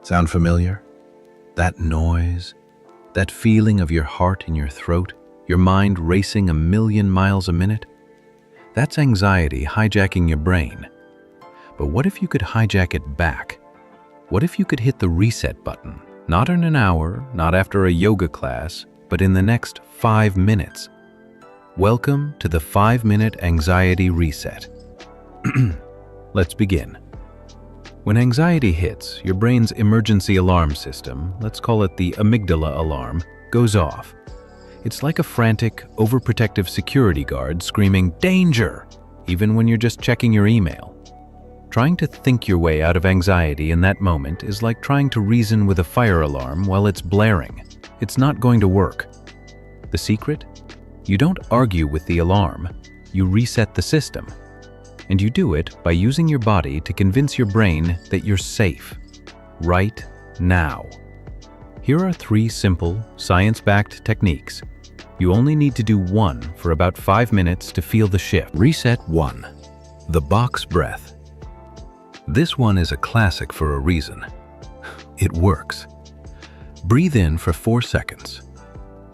Sound familiar? That noise, that feeling of your heart in your throat, your mind racing 1,000,000 miles a minute? That's anxiety hijacking your brain. But what if you could hijack it back? What if you could hit the reset button? Not in an hour, not after a yoga class, but in the next 5 minutes. Welcome to the 5-Minute Anxiety Reset. Let's begin. When anxiety hits, your brain's emergency alarm system, let's call it the amygdala alarm, goes off. It's like a frantic, overprotective security guard screaming, "Danger!" even when you're just checking your email. Trying to think your way out of anxiety in that moment is like trying to reason with a fire alarm while it's blaring. It's not going to work. The secret? You don't argue with the alarm, you reset the system. And you do it by using your body to convince your brain that you're safe, right now. Here are 3 simple, science-backed techniques. You only need to do one for about 5 minutes to feel the shift. Reset 1. The box breath. This one is a classic for a reason. It works. Breathe in for 4 seconds.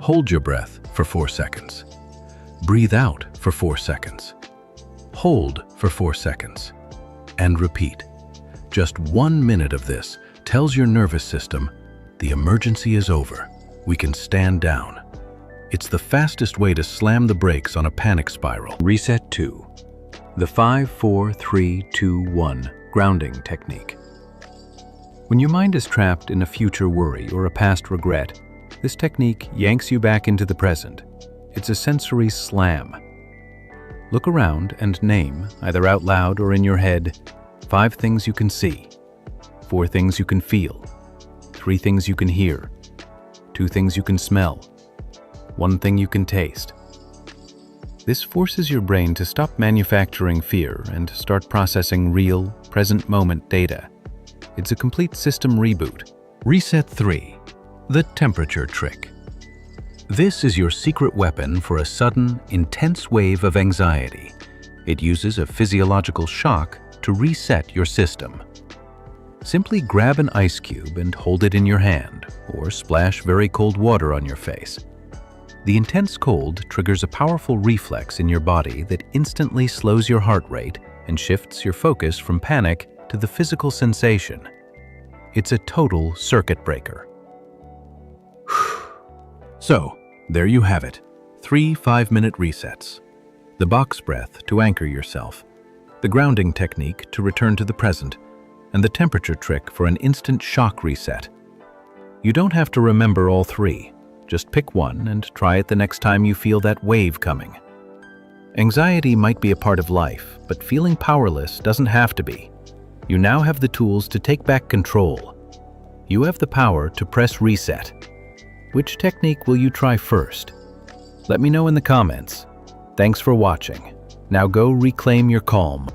Hold your breath for 4 seconds. Breathe out for 4 seconds. Hold for 4 seconds. And repeat. Just 1 minute of this tells your nervous system, the emergency is over. We can stand down. It's the fastest way to slam the brakes on a panic spiral. Reset 2. The 5-4-3-2-1 grounding technique. When your mind is trapped in a future worry or a past regret, this technique yanks you back into the present. It's a sensory slam. Look around and name, either out loud or in your head, 5 things you can see, 4 things you can feel, 3 things you can hear, 2 things you can smell, 1 thing you can taste. This forces your brain to stop manufacturing fear and start processing real, present-moment data. It's a complete system reboot. Reset 3. The temperature trick. This is your secret weapon for a sudden, intense wave of anxiety. It uses a physiological shock to reset your system. Simply grab an ice cube and hold it in your hand, or splash very cold water on your face. The intense cold triggers a powerful reflex in your body that instantly slows your heart rate and shifts your focus from panic to the physical sensation. It's a total circuit breaker. So, there you have it. 3 5-minute resets. The box breath to anchor yourself, the grounding technique to return to the present, and the temperature trick for an instant shock reset. You don't have to remember all 3. Just pick one and try it the next time you feel that wave coming. Anxiety might be a part of life, but feeling powerless doesn't have to be. You now have the tools to take back control. You have the power to press reset. Which technique will you try first? Let me know in the comments. Thanks for watching. Now go reclaim your calm.